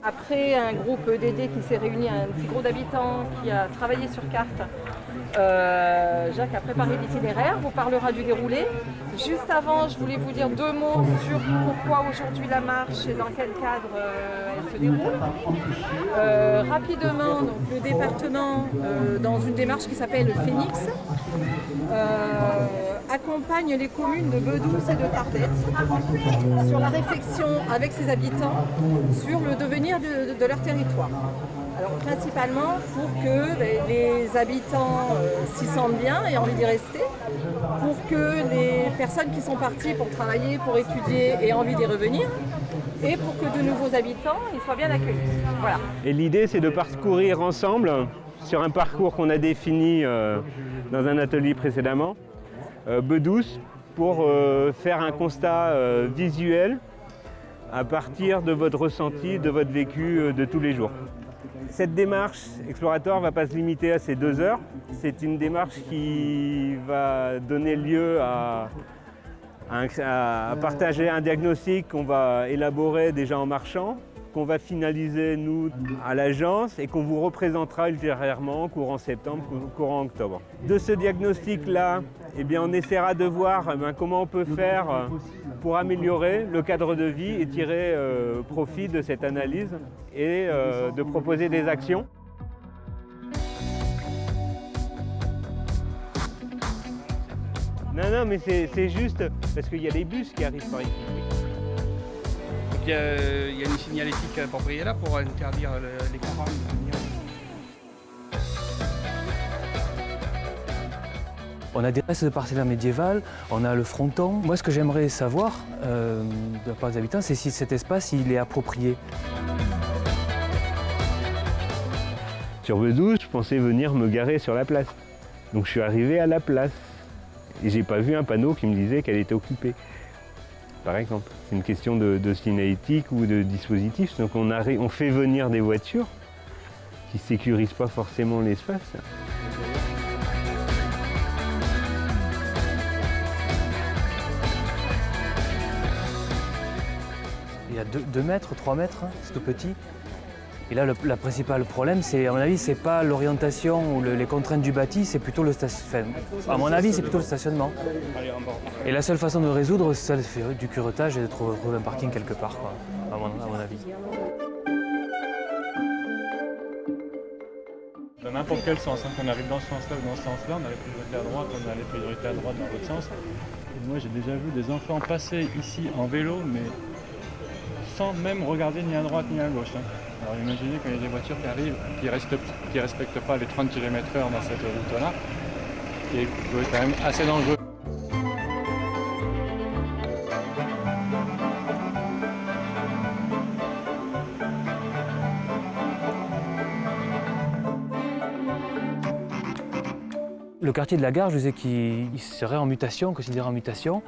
Après un groupe d'aides qui s'est réuni, un petit groupe d'habitants qui a travaillé sur carte, Jacques a préparé l'itinéraire, vous parlera du déroulé. Juste avant, je voulais vous dire 2 mots sur pourquoi aujourd'hui la marche et dans quel cadre elle se déroule. Rapidement, donc, le département, dans une démarche qui s'appelle Phoenix, accompagne les communes de Bedouce et de Tardette sur la réflexion avec ses habitants sur le devenir de leur territoire. Alors principalement pour que les habitants s'y sentent bien et aient envie d'y rester, pour que les personnes qui sont parties pour travailler, pour étudier aient envie d'y revenir, et pour que de nouveaux habitants ils soient bien accueillis. Voilà. Et l'idée c'est de parcourir ensemble sur un parcours qu'on a défini dans un atelier précédemment, Bedouce, pour faire un constat visuel à partir de votre ressenti, de votre vécu de tous les jours. Cette démarche exploratoire ne va pas se limiter à ces 2 heures. C'est une démarche qui va donner lieu à partager un diagnostic qu'on va élaborer déjà en marchant, qu'on va finaliser nous à l'agence et qu'on vous représentera ultérieurement courant septembre, courant octobre. De ce diagnostic-là, eh bien, on essaiera de voir comment on peut faire pour améliorer le cadre de vie et tirer profit de cette analyse et de proposer des actions. Non, mais c'est juste parce qu'il y a les bus qui arrivent par ici. Il y a une signalétique appropriée là pour interdire les caravanes de venir. On a des restes de parcellaires médiévales, on a le fronton. Moi, ce que j'aimerais savoir de la part des habitants, c'est si cet espace il est approprié. Sur Bedouce, je pensais venir me garer sur la place. Donc je suis arrivé à la place. Et j'ai pas vu un panneau qui me disait qu'elle était occupée. Par exemple, c'est une question de signalétique ou de dispositif. Donc on fait venir des voitures qui ne sécurisent pas forcément l'espace. Il y a 2 mètres, 3 mètres, c'est tout petit. Et là, le principal problème, c'est, à mon avis, c'est pas l'orientation ou les contraintes du bâti, c'est plutôt le stationnement. À mon avis, c'est plutôt le stationnement. Et la seule façon de le résoudre, c'est de faire du curetage et de trouver un parking quelque part, quoi, à mon avis. Dans n'importe quel sens, qu'on arrive dans ce sens-là ou dans ce sens-là, on a les priorités à droite, on a les priorités à droite dans l'autre sens. Et moi, j'ai déjà vu des enfants passer ici en vélo, mais sans même regarder ni à droite ni à gauche. Alors imaginez quand il y a des voitures qui arrivent, qui ne respectent pas les 30 km/h dans cette route-là, qui est quand même assez dangereux. Le quartier de la gare, je disais qu'il serait en mutation, considéré en mutation.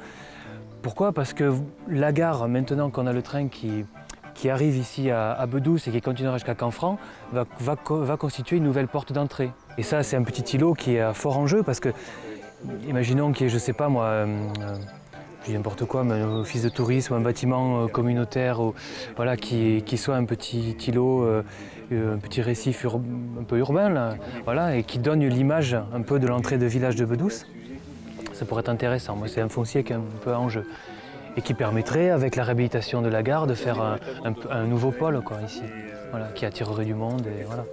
Pourquoi? Parce que la gare, maintenant qu'on a le train qui arrive ici à Bedouce et qui continuera jusqu'à Canfranc, va constituer une nouvelle porte d'entrée. Et ça, c'est un petit îlot qui est à fort enjeu parce que, imaginons qu'il y ait, je sais pas moi, je dis n'importe quoi, mais un office de tourisme, un bâtiment communautaire, voilà, qui soit un petit îlot, un petit récif un peu urbain, là, voilà, et qui donne l'image un peu de l'entrée de village de Bedouce. Ça pourrait être intéressant. Moi, c'est un foncier qui est un peu en jeu. Et qui permettrait, avec la réhabilitation de la gare, de faire un nouveau pôle quoi, ici, voilà, qui attirerait du monde. Et voilà.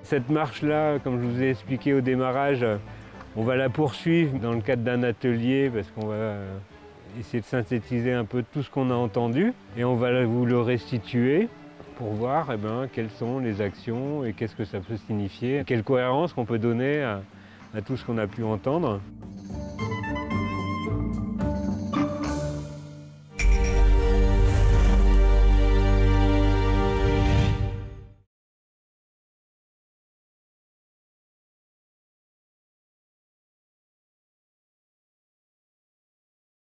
Cette marche-là, comme je vous ai expliqué au démarrage, on va la poursuivre dans le cadre d'un atelier parce qu'on va essayer de synthétiser un peu tout ce qu'on a entendu et on va vous le restituer pour voir quelles sont les actions et qu'est-ce que ça peut signifier, quelle cohérence qu'on peut donner à tout ce qu'on a pu entendre.